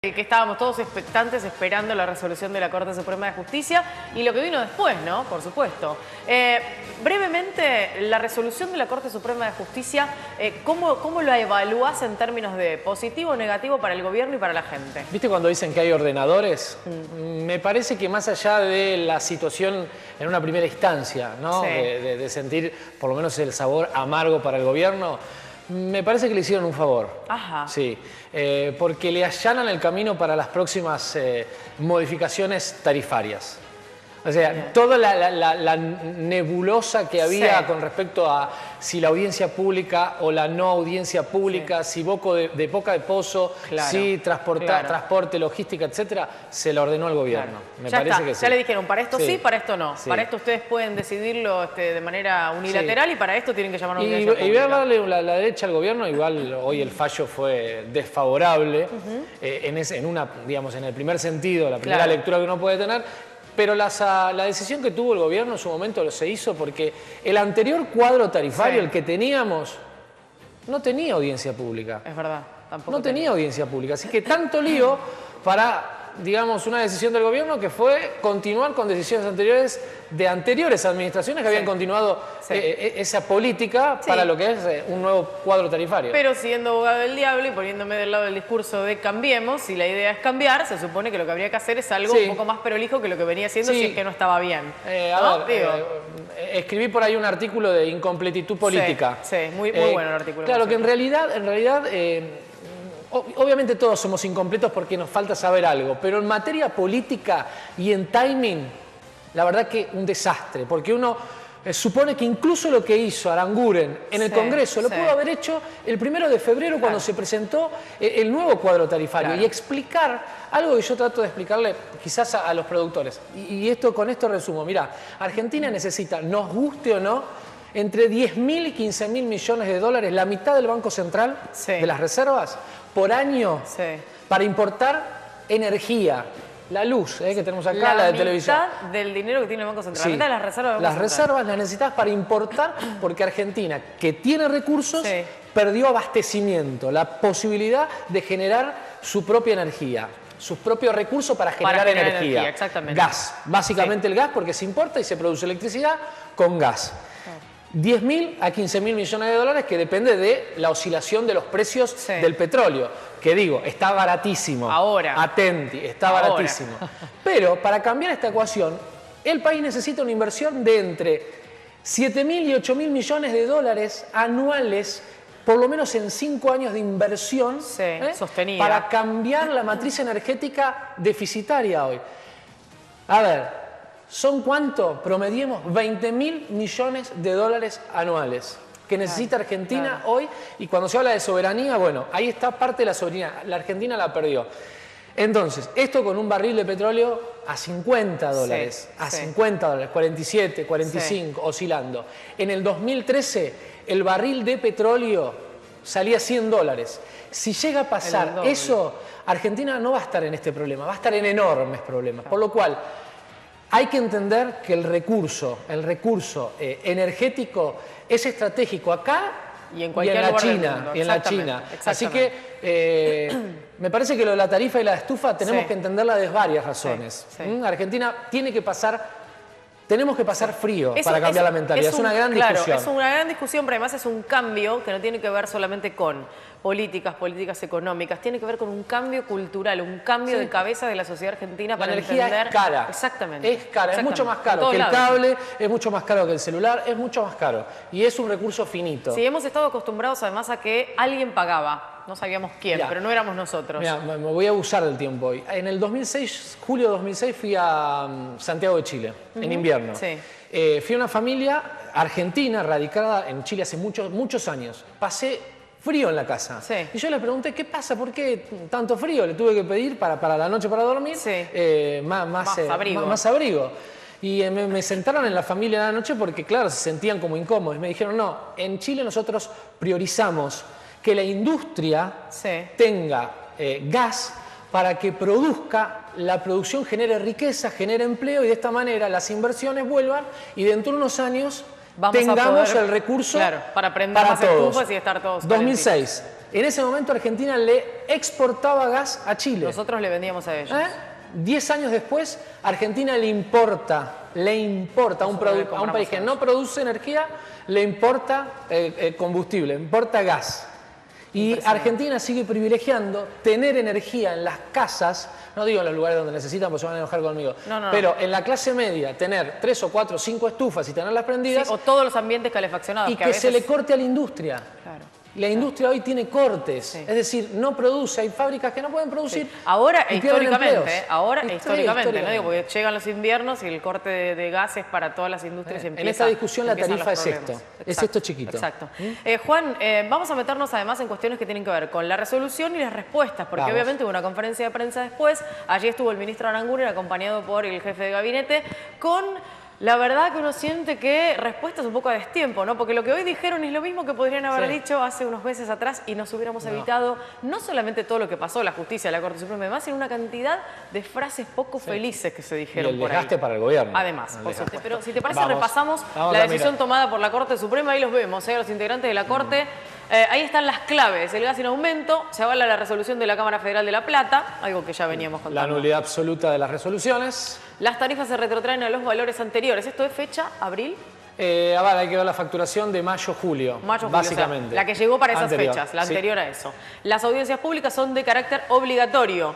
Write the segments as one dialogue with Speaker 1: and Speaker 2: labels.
Speaker 1: Que estábamos todos expectantes esperando la resolución de la Corte Suprema de Justicia y lo que vino después, ¿no? Por supuesto. Brevemente, la resolución de la Corte Suprema de Justicia, ¿cómo la evalúas en términos de positivo o negativo para el gobierno y para la gente?
Speaker 2: ¿Viste cuando dicen que hay ordenadores? Me parece que más allá de la situación en una primera instancia, ¿no?
Speaker 1: Sí.
Speaker 2: De sentir por lo menos el sabor amargo para el gobierno, me parece que le hicieron un favor.
Speaker 1: Ajá.
Speaker 2: Sí, porque le allanan el camino para las próximas modificaciones tarifarias. O sea,
Speaker 1: Bien.
Speaker 2: toda la nebulosa que había
Speaker 1: Sí.
Speaker 2: con respecto a si la audiencia pública o la no audiencia pública, si boca de pozo,
Speaker 1: Claro,
Speaker 2: si
Speaker 1: claro.
Speaker 2: transporte, logística, etcétera, se la ordenó el gobierno.
Speaker 1: Claro.
Speaker 2: Me
Speaker 1: Ya
Speaker 2: parece
Speaker 1: está.
Speaker 2: que sí.
Speaker 1: Ya le dijeron, para esto sí, para esto no.
Speaker 2: Sí.
Speaker 1: Para esto ustedes pueden decidirlo de manera unilateral y para esto tienen que llamar a una audiencia
Speaker 2: Y voy a
Speaker 1: pública.
Speaker 2: darle la derecha al gobierno, igual hoy el fallo fue desfavorable, en el primer sentido, la primera
Speaker 1: Claro.
Speaker 2: lectura que uno puede tener, pero la decisión que tuvo el gobierno en su momento se hizo porque el anterior cuadro tarifario,
Speaker 1: Sí.
Speaker 2: el que teníamos, no tenía audiencia pública.
Speaker 1: Es verdad, tampoco
Speaker 2: No tenía audiencia pública, así que tanto lío para, digamos, una decisión del gobierno que fue continuar con decisiones anteriores de anteriores administraciones que habían continuado esa política para lo que es un nuevo cuadro tarifario.
Speaker 1: Pero siendo abogado del diablo y poniéndome del lado del discurso de cambiemos, si la idea es cambiar, se supone que lo que habría que hacer es algo un poco más prolijo que lo que venía haciendo si es que no estaba bien.
Speaker 2: Escribí por ahí un artículo de incompletitud política.
Speaker 1: Sí, muy bueno el artículo.
Speaker 2: Claro, que en realidad obviamente todos somos incompletos porque nos falta saber algo, pero en materia política y en timing, la verdad que un desastre, porque uno supone que incluso lo que hizo Aranguren en el Congreso lo pudo haber hecho el 1 de febrero cuando se presentó el nuevo cuadro tarifario y explicar algo que yo trato de explicarle quizás a los productores. Y con esto resumo. Mirá, Argentina necesita, nos guste o no, entre 10.000 y 15.000 millones de dólares, la mitad del Banco Central de las reservas, por año para importar energía. La luz que tenemos acá, la de televisión.
Speaker 1: La mitad del dinero que tiene el Banco Central. La mitad de las reservas del Banco
Speaker 2: Las
Speaker 1: Central.
Speaker 2: reservas las necesitas para importar porque Argentina, que tiene recursos, perdió abastecimiento, la posibilidad de generar su propia energía, sus propios recursos para generar energía.
Speaker 1: Exactamente.
Speaker 2: Gas, básicamente el gas porque se importa y se produce electricidad con gas. 10.000 a 15.000 millones de dólares que depende de la oscilación de los precios del petróleo. Que digo, está baratísimo.
Speaker 1: Ahora.
Speaker 2: Atenti, está baratísimo. Pero para cambiar esta ecuación, el país necesita una inversión de entre 7.000 y 8.000 millones de dólares anuales, por lo menos en 5 años de inversión,
Speaker 1: sostenida,
Speaker 2: para cambiar la matriz energética deficitaria hoy. A ver, ¿son cuánto? Promediemos 20.000 millones de dólares anuales que necesita Argentina hoy. Y cuando se habla de soberanía, bueno, ahí está parte de la soberanía. La Argentina la perdió. Entonces, esto con un barril de petróleo a 50 dólares, 50 dólares, 47, 45, oscilando. En el 2013, el barril de petróleo salía a 100 dólares. Si llega a pasar eso, Argentina no va a estar en este problema, va a estar en enormes problemas. Por lo cual, hay que entender que el recurso energético es estratégico acá
Speaker 1: y en la
Speaker 2: China. Así que me parece que lo de la tarifa y la estufa tenemos que entenderla de varias razones. Argentina tenemos que pasar frío para cambiar la mentalidad. Es una gran discusión.
Speaker 1: Claro, es una gran discusión, pero además es un cambio que no tiene que ver solamente con políticas económicas, tiene que ver con un cambio cultural, un cambio de cabeza de la sociedad argentina para entender...
Speaker 2: La energía es cara.
Speaker 1: Exactamente.
Speaker 2: Es cara, es mucho más caro que el cable, es mucho más caro que el celular, es mucho más caro. Y es un recurso finito.
Speaker 1: Sí, hemos estado acostumbrados además a que alguien pagaba. No sabíamos quién, pero no éramos nosotros.
Speaker 2: Mira, me voy a abusar del tiempo hoy. En el 2006, julio de 2006, fui a Santiago de Chile, en invierno. Fui a una familia argentina, radicada en Chile hace muchos años. Pasé frío en la casa. Y yo le pregunté, ¿qué pasa? ¿Por qué tanto frío? Le tuve que pedir para la noche para dormir más abrigo. Y me sentaron en la familia de la noche porque, claro, se sentían como incómodos. Me dijeron, no, en Chile nosotros priorizamos que la industria tenga gas para que la producción genere riqueza, genere empleo y de esta manera las inversiones vuelvan y dentro de unos años tengamos el recurso
Speaker 1: para prender las estufas y estar todos
Speaker 2: 2006. En ese momento Argentina le exportaba gas a Chile.
Speaker 1: Nosotros le vendíamos a ellos.
Speaker 2: 10 años después, Argentina le importa a un país que no produce energía, le importa combustible, importa gas. Y Argentina sigue privilegiando tener energía en las casas, no digo en los lugares donde necesitan porque se van a enojar conmigo, pero en la clase media, tener 3 o 4 o 5 estufas y tenerlas prendidas.
Speaker 1: Sí, o todos los ambientes calefaccionados.
Speaker 2: Y que se le corte a la industria.
Speaker 1: Claro.
Speaker 2: La industria hoy tiene cortes, es decir, no produce, hay fábricas que no pueden producir.
Speaker 1: Ahora
Speaker 2: y
Speaker 1: históricamente,
Speaker 2: históricamente,
Speaker 1: ¿no? Digo, porque llegan los inviernos y el corte de gases para todas las industrias empieza.
Speaker 2: En esta discusión la tarifa es esto, es esto chiquito.
Speaker 1: Exacto. Juan, vamos a meternos además en cuestiones que tienen que ver con la resolución y las respuestas, porque obviamente hubo una conferencia de prensa después, allí estuvo el ministro Aranguren acompañado por el jefe de gabinete, con... La verdad que uno siente que respuestas un poco a destiempo, ¿no? Porque lo que hoy dijeron es lo mismo que podrían haber dicho hace unos meses atrás y nos hubiéramos evitado no solamente todo lo que pasó, la justicia, la Corte Suprema y demás, sino una cantidad de frases poco felices que se dijeron por ahí.
Speaker 2: Y el desgaste para el gobierno.
Speaker 1: Además, por supuesto. Pero si te parece, repasamos la decisión tomada por la Corte Suprema. Ahí los vemos, los integrantes de la Corte. Ahí están las claves. El gas en aumento, se avala la resolución de la Cámara Federal de La Plata, algo que ya veníamos contando.
Speaker 2: La nulidad absoluta de las resoluciones.
Speaker 1: Las tarifas se retrotraen a los valores anteriores. ¿Esto es fecha? ¿Abril?
Speaker 2: Hay que ver la facturación de mayo-julio, básicamente.
Speaker 1: O sea, la que llegó para esas fechas, la anterior a eso. Las audiencias públicas son de carácter obligatorio,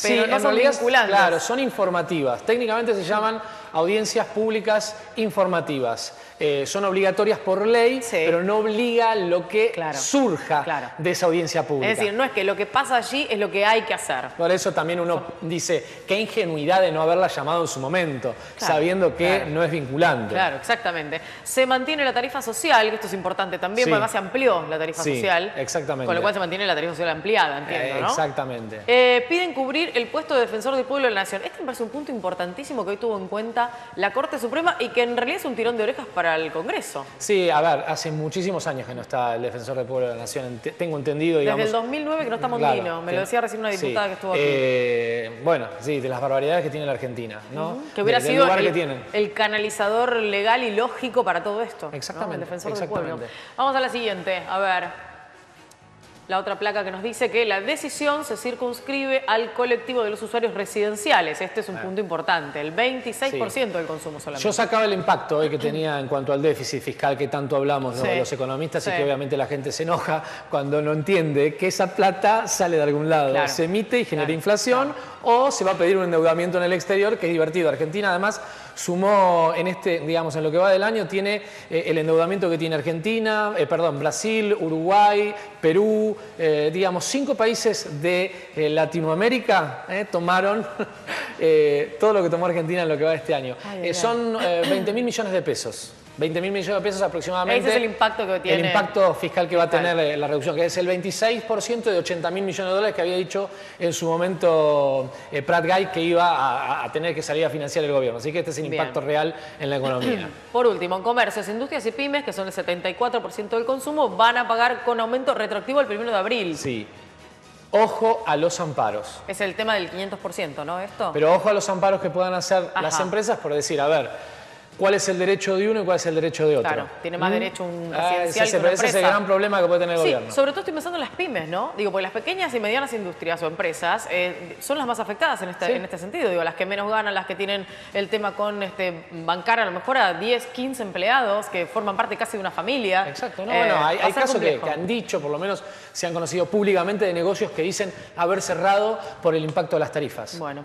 Speaker 1: pero no son vinculantes.
Speaker 2: Claro, son informativas. Técnicamente se llaman audiencias públicas informativas. Son obligatorias por ley, pero no obliga lo que surja de esa audiencia pública.
Speaker 1: Es decir, no es que lo que pasa allí es lo que hay que hacer.
Speaker 2: Por eso también uno dice, qué ingenuidad de no haberla llamado en su momento, sabiendo que no es vinculante.
Speaker 1: Claro, exactamente. Se mantiene la tarifa social, que esto es importante también, porque además se amplió la tarifa social.
Speaker 2: Exactamente.
Speaker 1: Con lo cual se mantiene la tarifa social ampliada, entiendo, ¿no?
Speaker 2: Exactamente.
Speaker 1: Piden cubrir el puesto de defensor del pueblo de la nación. Este me parece un punto importantísimo que hoy tuvo en cuenta la Corte Suprema y que en realidad es un tirón de orejas para el Congreso.
Speaker 2: Sí, a ver, hace muchísimos años que no está el defensor del pueblo de la nación, tengo entendido, digamos.
Speaker 1: Desde el 2009 que no está Mondino, me lo decía recién una diputada que estuvo aquí.
Speaker 2: Bueno, sí, de las barbaridades que tiene la Argentina, ¿no?
Speaker 1: Que hubiera sido el canalizador legal y lógico para todo esto.
Speaker 2: Exactamente.
Speaker 1: ¿No? El defensor del pueblo. Vamos a la siguiente, a ver. La otra placa que nos dice que la decisión se circunscribe al colectivo de los usuarios residenciales. Este es un punto importante, el 26% del consumo solamente.
Speaker 2: Yo sacaba el impacto que tenía en cuanto al déficit fiscal que tanto hablamos los economistas y que obviamente la gente se enoja cuando no entiende que esa plata sale de algún lado. Se emite y genera inflación o se va a pedir un endeudamiento en el exterior, que es divertido. Argentina además sumó en en lo que va del año, tiene el endeudamiento que tiene Brasil, Uruguay, Perú, 5 países de Latinoamérica tomaron todo lo que tomó Argentina en lo que va de este año. Son 20.000 millones de pesos. 20.000 millones de pesos aproximadamente.
Speaker 1: Ese es el impacto que tiene.
Speaker 2: El impacto fiscal que va a tener la reducción, que es el 26% de 80.000 millones de dólares que había dicho en su momento Prat Guy que iba a tener que salir a financiar el gobierno. Así que este es el impacto real en la economía.
Speaker 1: Por último, en comercios, industrias y pymes, que son el 74% del consumo, van a pagar con aumento retroactivo el 1 de abril.
Speaker 2: Sí. Ojo a los amparos.
Speaker 1: Es el tema del 500%, ¿no? Esto.
Speaker 2: Pero ojo a los amparos que puedan hacer las empresas por decir, a ver, ¿cuál es el derecho de uno y cuál es el derecho de otro?
Speaker 1: Claro, tiene más derecho un residencial que una empresa.
Speaker 2: Ese es el gran problema que puede tener el gobierno.
Speaker 1: Sobre todo estoy pensando en las pymes, ¿no? Digo, porque las pequeñas y medianas industrias o empresas son las más afectadas en este sentido. Digo, las que menos ganan, las que tienen el tema con bancar a lo mejor a 10, 15 empleados que forman parte casi de una familia.
Speaker 2: Exacto. Hay casos que han dicho, por lo menos se han conocido públicamente de negocios que dicen haber cerrado por el impacto de las tarifas.
Speaker 1: Bueno.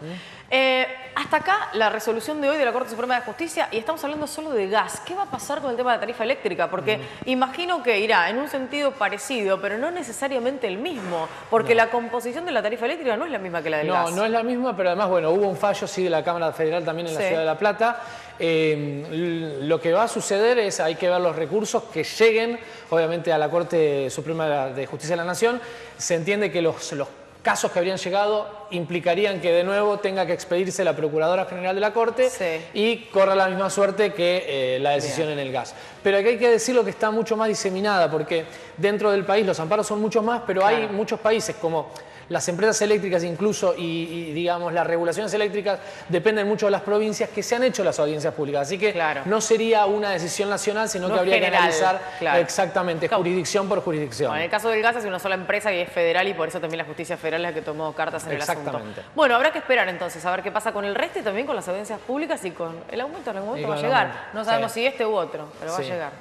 Speaker 1: Hasta acá la resolución de hoy de la Corte Suprema de Justicia y estamos hablando solo de gas. ¿Qué va a pasar con el tema de la tarifa eléctrica? Porque imagino que irá en un sentido parecido, pero no necesariamente el mismo, porque la composición de la tarifa eléctrica no es la misma que la del gas.
Speaker 2: No es la misma, pero además, hubo un fallo de la Cámara Federal también en la Ciudad de La Plata. Lo que va a suceder es, hay que ver los recursos que lleguen, obviamente, a la Corte Suprema de Justicia de la Nación. Se entiende que los casos que habrían llegado implicarían que de nuevo tenga que expedirse la Procuradora General de la Corte y corra la misma suerte que la decisión en el gas. Pero aquí hay que decirlo que está mucho más diseminada porque dentro del país los amparos son muchos más, pero hay muchos países como las empresas eléctricas incluso digamos, las regulaciones eléctricas dependen mucho de las provincias, que se han hecho las audiencias públicas. Así que no sería una decisión nacional, sino que habría que analizar exactamente jurisdicción por jurisdicción.
Speaker 1: Bueno, en el caso del gas es una sola empresa y es federal, y por eso también la justicia federal es la que tomó cartas en el asunto. Bueno, habrá que esperar entonces a ver qué pasa con el resto y también con las audiencias públicas y con el aumento. En algún momento va a llegar. No sabemos si este u otro, pero va a llegar.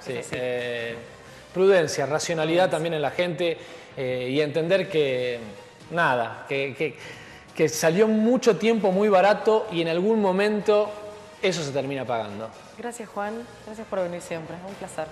Speaker 2: Prudencia, racionalidad también en la gente y entender que nada, que salió mucho tiempo muy barato y en algún momento eso se termina pagando.
Speaker 1: Gracias, Juan. Gracias por venir siempre. Un placer.